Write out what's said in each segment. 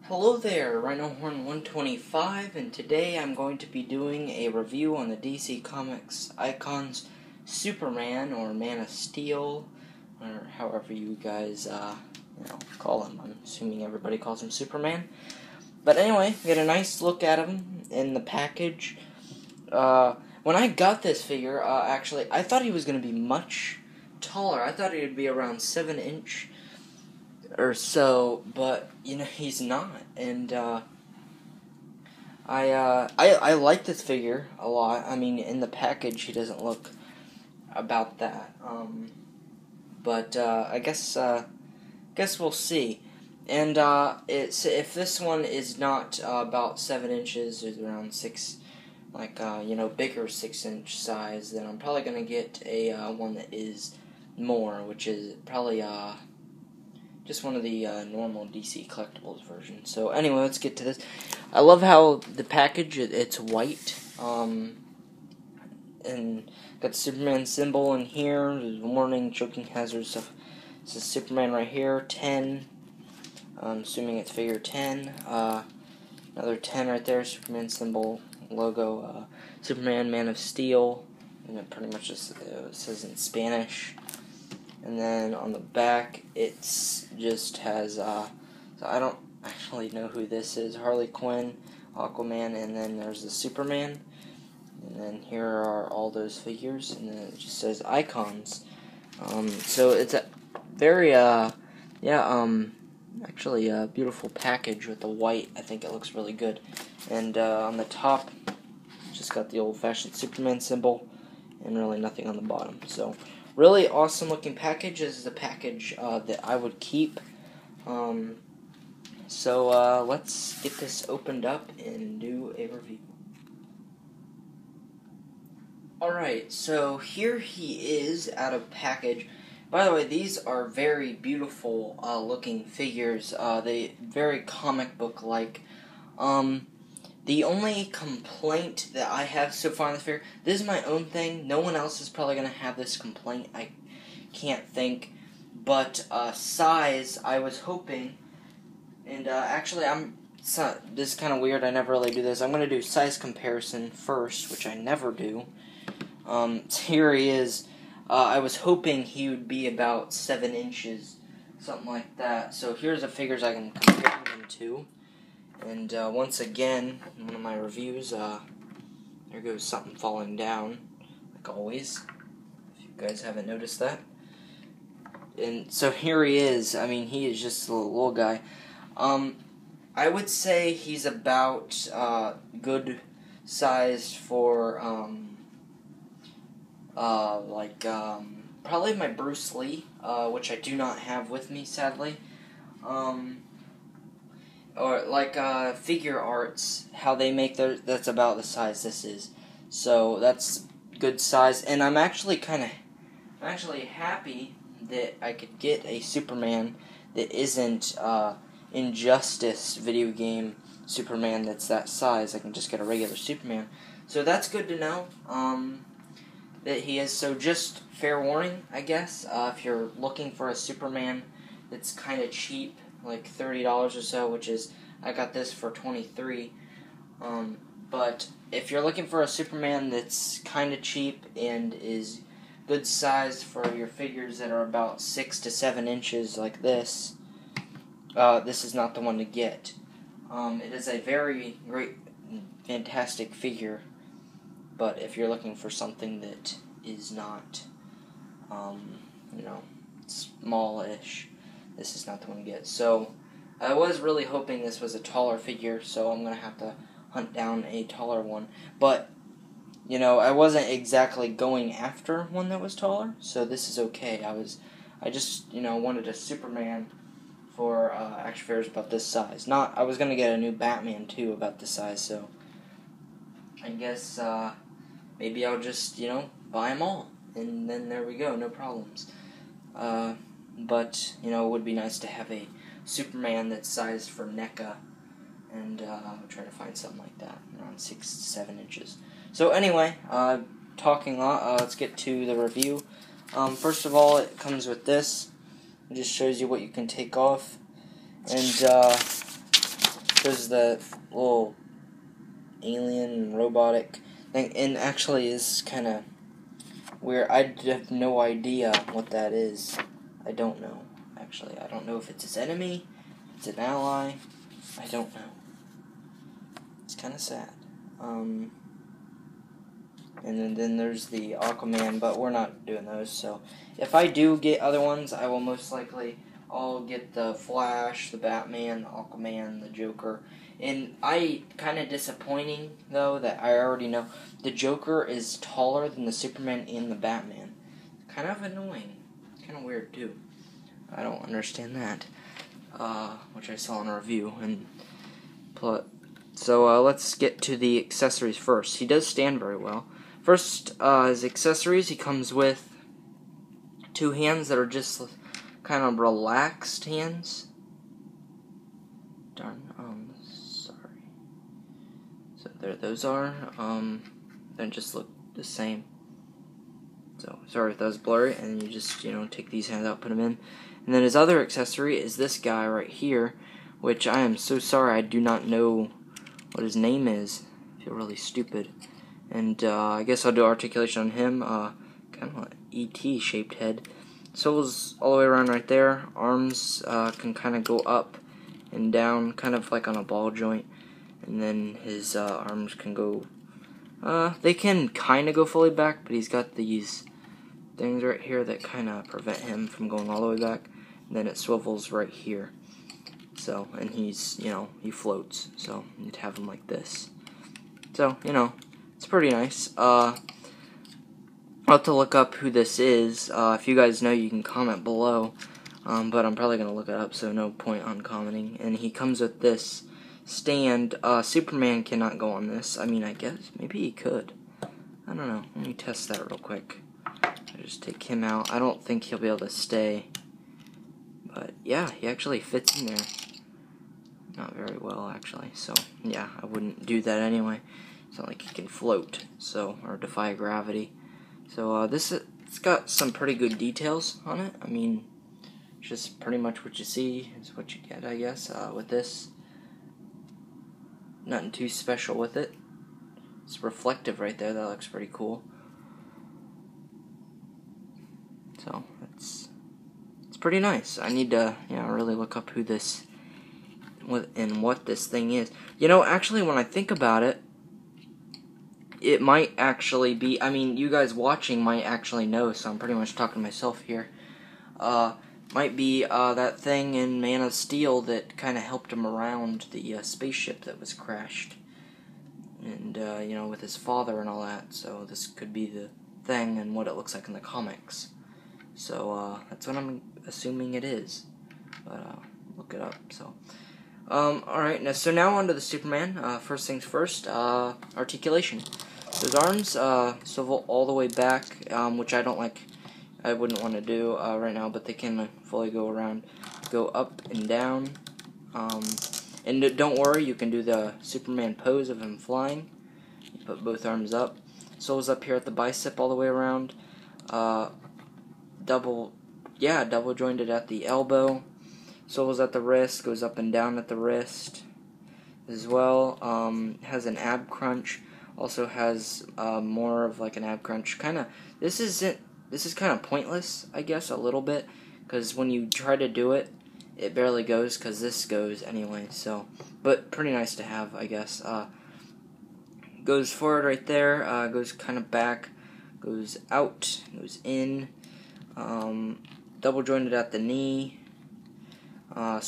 Hello there, Rhinohorn 125, and today I'm going to be doing a review on the DC Comics Icons Superman, or Man of Steel, or however you guys, call him. I'm assuming everybody calls him Superman. But anyway, get a nice look at him in the package. When I got this figure, actually, I thought he was going to be much taller. I thought he would be around 7-inch or so, but he's not, and I like this figure a lot. I mean, in the package he doesn't look about that, but I guess we'll see. And if this one is not about 7 inches, or around 6, bigger 6-inch size, then I'm probably gonna get a one that is more, which is probably just one of the normal DC Collectibles versions. So anyway, let's get to this. I love how the package, it's white, and got the Superman symbol in here. There's warning, choking hazard stuff. It says Superman right here, 10. I'm assuming it's figure 10. Another 10 right there, Superman symbol, logo, Superman, Man of Steel, and it pretty much just says in Spanish. And then on the back, it's just has, so I don't actually know who this is, Harley Quinn, Aquaman, and then there's the Superman. And then here are all those figures, and then it just says Icons. So it's a very, actually a beautiful package with the white. I think it looks really good. And on the top, just got the old-fashioned Superman symbol, and really nothing on the bottom. So really awesome looking package. This is a package that I would keep. So let's get this opened up and do a review. Alright, so here he is out of package. By the way, these are very beautiful looking figures. They very comic book like. The only complaint that I have so far in this figure, this is my own thing. No one else is probably going to have this complaint. I can't think. But size, I was hoping, and actually this is kind of weird. I never really do this. I'm going to do size comparison first, which I never do. So here he is. I was hoping he would be about 7 inches, something like that. So here's the figures I can compare him to. And once again, in one of my reviews, there goes something falling down, like always, if you guys haven't noticed that. And so here he is. I mean, he is just a little guy. I would say he's about good sized for, probably my Bruce Lee, which I do not have with me, sadly. Or like Figure Arts, how they make their, that's about the size this is. So that's good size, and I'm actually happy that I could get a Superman that isn't Injustice video game Superman that's that size. I can just get a regular Superman. So that's good to know that he is. So just fair warning, I guess, if you're looking for a Superman that's kind of cheap, like $30 or so, which is, I got this for $23. But if you're looking for a Superman that's kind of cheap and is good size for your figures that are about 6 to 7 inches like this, this is not the one to get. It is a very great, fantastic figure, but if you're looking for something that is not, smallish, this is not the one to get. So I was really hoping this was a taller figure, so I'm going to have to hunt down a taller one. But, I wasn't exactly going after one that was taller, so this is okay. I just wanted a Superman for action figures about this size. I was going to get a new Batman, too, about this size, so I guess maybe I'll just, buy them all. And then there we go, no problems. But, it would be nice to have a Superman that's sized for NECA, and I'll try to find something like that, around 6 to 7 inches. So anyway, talking a lot, let's get to the review. First of all, it comes with this. It just shows you what you can take off, and shows the little alien robotic thing, and actually is kind of weird. I have no idea what that is. I don't know, actually. I don't know if it's his enemy, if it's an ally. I don't know. It's kind of sad. And then there's the Aquaman, but we're not doing those, so if I do get other ones, I will most likely I'll get the Flash, the Batman, Aquaman, the Joker. And kind of disappointing, though, that I already know the Joker is taller than the Superman and the Batman. Kind of annoying. Kind of weird, too. I don't understand that. Which I saw in a review. So let's get to the accessories first. He does stand very well. First, his accessories, he comes with 2 hands that are just kind of relaxed hands. Darn, sorry. So there those are. They just look the same. So, sorry if that was blurry, and you just, take these hands out, put them in. And then his other accessory is this guy right here, which I am so sorry I do not know what his name is. I feel really stupid. And I guess I'll do articulation on him. Kind of an ET-shaped head. Swivels all the way around right there. Arms can kind of go up and down, kind of like on a ball joint. And then his arms can go... they can kind of go fully back, but he's got these things right here that kind of prevent him from going all the way back. And then it swivels right here. So, and he's, he floats. So, you'd have him like this. So, it's pretty nice. I'll have to look up who this is. If you guys know, you can comment below. But I'm probably going to look it up, so no point on commenting. And he comes with this stand. Superman cannot go on this. I mean, I guess, maybe he could. I don't know. Let me test that real quick. I just take him out. I don't think he'll be able to stay. But, yeah, he actually fits in there. Not very well, actually. So, yeah, I wouldn't do that anyway. It's not like he can float, so, or defy gravity. So, it's got some pretty good details on it. I mean, just pretty much what you see is what you get, I guess, with this. Nothing too special with it. It's reflective right there. That looks pretty cool. So, it's pretty nice. I need to, really look up who this, and what this thing is. Actually, when I think about it, it might actually be, you guys watching might actually know, so I'm pretty much talking to myself here. Might be that thing in Man of Steel that kind of helped him around the spaceship that was crashed. And, with his father and all that. So this could be the thing and what it looks like in the comics. So, that's what I'm assuming it is. But, look it up, so... alright, now on to the Superman. First things first, articulation. So his arms, swivel all the way back, which I wouldn't want to do, right now, but they can fully go around, go up and down, and don't worry, you can do the Superman pose of him flying. You put both arms up, swivels up here at the bicep all the way around, double jointed at the elbow, swivels at the wrist, goes up and down at the wrist as well. Has an ab crunch. Also has more of like an ab crunch. This is kind of pointless, I guess, a little bit, because when you try to do it, it barely goes, because this goes anyway. So, but pretty nice to have, I guess. Goes forward right there. Goes kind of back. Goes out. Goes in. Double jointed at the knee. I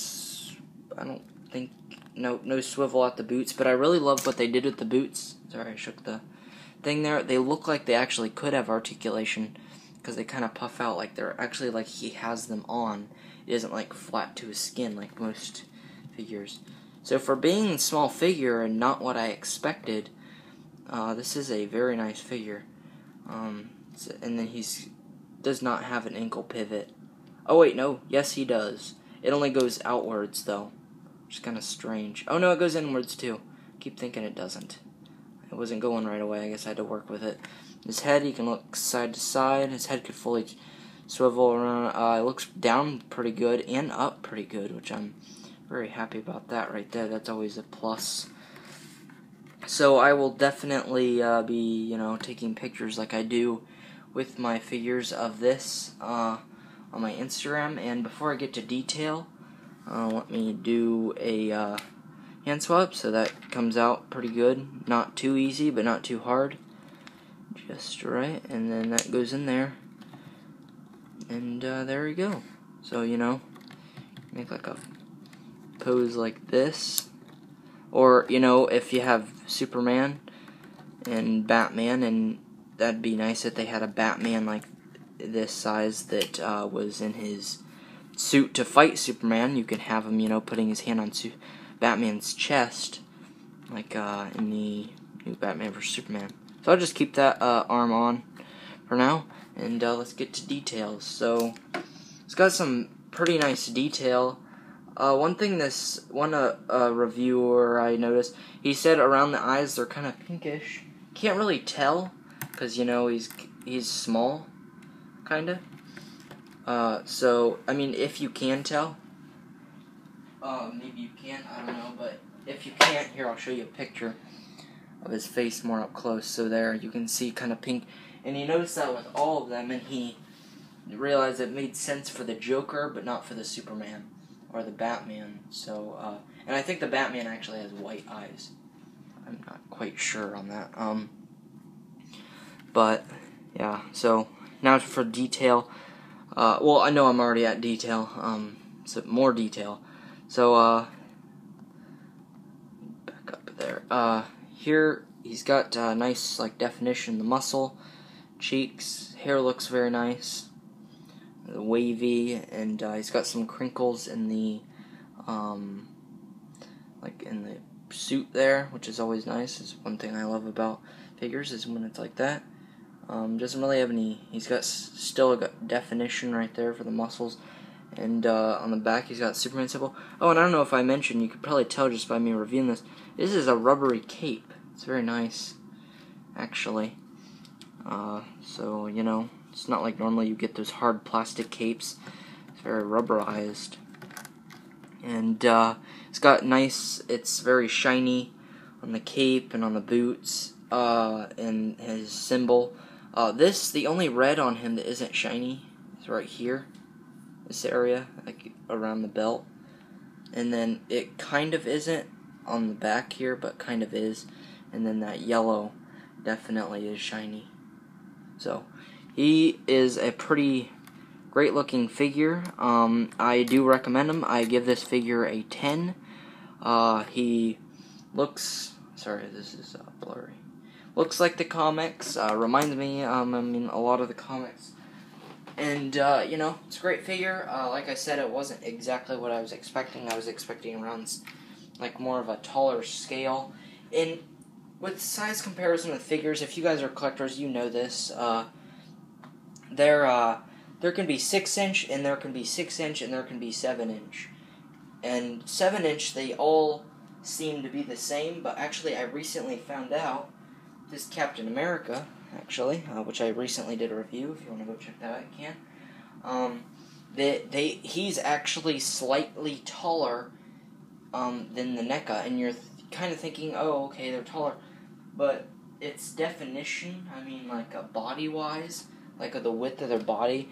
don't think, no swivel at the boots, but I really love what they did with the boots. Sorry, I shook the thing there. They look like they actually could have articulation, because they kind of puff out like they're actually like he has them on. It isn't like flat to his skin like most figures. So for being a small figure and not what I expected, this is a very nice figure. And then does not have an ankle pivot. Oh wait, no, yes he does. It only goes outwards though, which is kind of strange. Oh no, it goes inwards too. Keep thinking it doesn't. It wasn't going right away. I guess I had to work with it. His head, he can look side to side. His head could fully swivel around. It looks down pretty good and up pretty good, which I'm Very happy about that right there. That's always a plus. So I will definitely be, taking pictures like I do with my figures of this on my Instagram. And before I get to detail, let me do a hand swap so that comes out pretty good. Not too easy, but not too hard. Just right, and then that goes in there. And there we go. So, make like a pose like this. Or, if you have Superman and Batman, and that'd be nice if they had a Batman like this size that was in his suit to fight Superman. You could have him, putting his hand on Batman's chest, like in the new Batman vs. Superman. So I'll just keep that arm on for now, and let's get to details. So it's got some pretty nice detail. One thing reviewer I noticed, he said around the eyes they're kind of pinkish. Can't really tell, because he's small, kinda. So I mean, if you can tell, maybe you can, I don't know, but if you can't, here I'll show you a picture of his face more up close. So there you can see kind of pink, and he noticed that with all of them, and he realized it made sense for the Joker, but not for the Superman or the Batman. So, and I think the Batman actually has white eyes. I'm not quite sure on that. But yeah. So now for detail. Well, I know I'm already at detail. So more detail. So back up there. Here he's got nice definition. The muscle, cheeks, hair looks very nice. Wavy, and he's got some crinkles in the in the suit there, which is always nice. Is one thing I love about figures, is when it's like that. Doesn't really have any. He's got still got definition right there for the muscles, and on the back he's got Superman symbol. Oh, and I don't know if I mentioned, you could probably tell just by me reviewing this. This is a rubbery cape. It's very nice, actually. So it's not like normally you get those hard plastic capes. It's very rubberized. And it's got it's very shiny on the cape and on the boots, and his symbol. The only red on him that isn't shiny is right here. This area, like around the belt. And then it kind of isn't on the back here, but kind of is. And then that yellow definitely is shiny. So he is a pretty great looking figure. I do recommend him. I give this figure a 10. He looks, sorry, this is blurry. Looks like the comics. Reminds me, a lot of the comics. And, it's a great figure. Like I said, it wasn't exactly what I was expecting. I was expecting around, more of a taller scale. And with size comparison with figures, if you guys are collectors, you know this. There can be 6-inch, and there can be 6-inch, and there can be 7-inch. And 7-inch, they all seem to be the same, but actually I recently found out, this Captain America, actually, which I recently did a review. If you want to go check that out, you can. He's actually slightly taller than the NECA, and you're kind of thinking, oh, okay, they're taller. But it's definition, body-wise, the width of their body,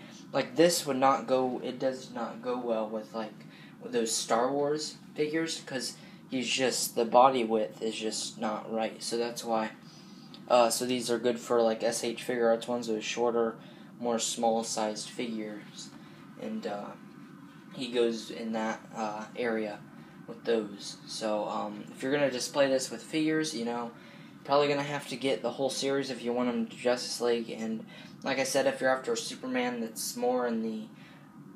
this would not go, it does not go well with those Star Wars figures, because the body width is just not right. So that's why, so these are good for SH Figure Arts ones, those shorter, more small-sized figures, and he goes in that area with those. So if you're going to display this with figures, probably going to have to get the whole series if you want them to Justice League. And like I said, if you're after a Superman that's more in the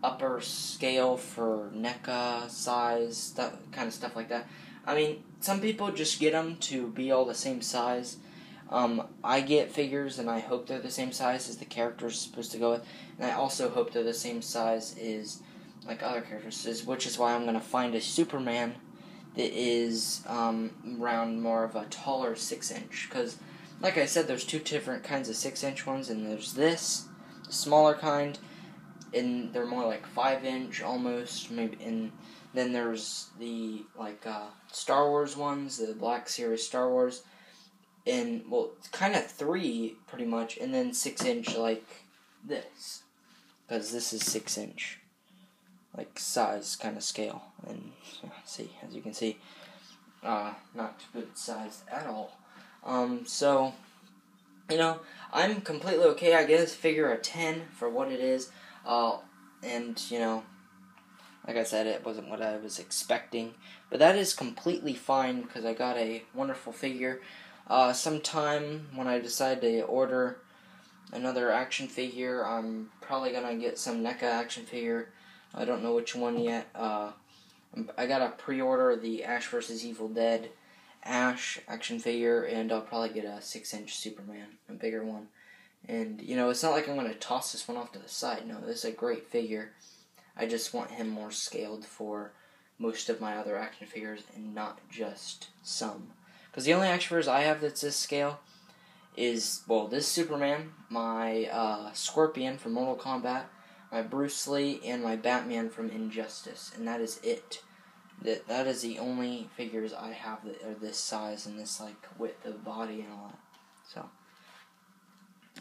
upper scale for NECA size, kind of stuff like that. Some people just get them to be all the same size. I get figures and I hope they're the same size as the character's supposed to go with. And I also hope they're the same size as other characters, which is why I'm going to find a Superman that is around more of a taller 6-inch, because like I said, there's two different kinds of 6-inch ones, and there's this, the smaller kind, and they're more 5-inch almost, maybe, and Then there's the Star Wars ones, the Black Series Star Wars, and well, it's kind of 3 pretty much, and then 6-inch like this, because this is 6-inch size kind of scale, and see, as you can see, not good sized at all. So, I'm completely okay. I give this figure a 10 for what it is, and like I said, it wasn't what I was expecting, but that is completely fine because I got a wonderful figure. Sometime when I decide to order another action figure, I'm probably gonna get some NECA action figure. I don't know which one yet. I gotta pre-order the Ash vs. Evil Dead Ash action figure, and I'll probably get a 6-inch Superman, a bigger one. And, it's not like I'm gonna toss this one off to the side. No, this is a great figure. I just want him more scaled for most of my other action figures and not just some. Because the only action figures I have that's this scale is, well, this Superman, my Scorpion from Mortal Kombat, my Bruce Lee, and my Batman from Injustice. And that is it. That is the only figures I have that are this size and this, width of body and all that. So,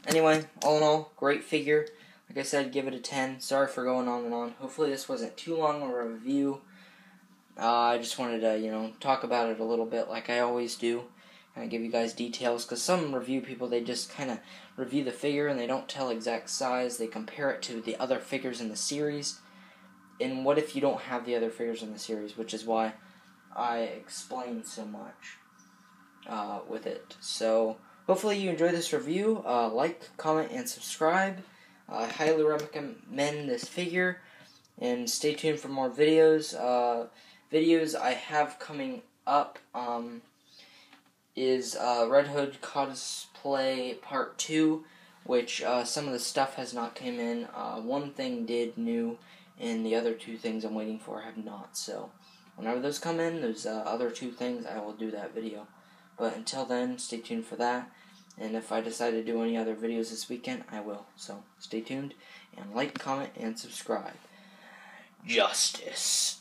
anyway, all in all, great figure. Like I said, give it a 10. Sorry for going on and on. Hopefully this wasn't too long of a review. I just wanted to, talk about it a little bit like I always do. Kind of give you guys details. Because some review people, they just kind of review the figure and they don't tell exact size. They compare it to the other figures in the series. And what if you don't have the other figures in the series? Which is why I explain so much with it. So, hopefully you enjoyed this review. Like, comment, and subscribe. I highly recommend this figure, and stay tuned for more videos. Videos I have coming up is Red Hood Cosplay Part 2, which some of the stuff has not come in. One thing did new, and the other 2 things I'm waiting for have not. So, whenever those come in, those other 2 things, I will do that video. But until then, stay tuned for that. And if I decide to do any other videos this weekend, I will. So, stay tuned, and like, comment, and subscribe. Justice.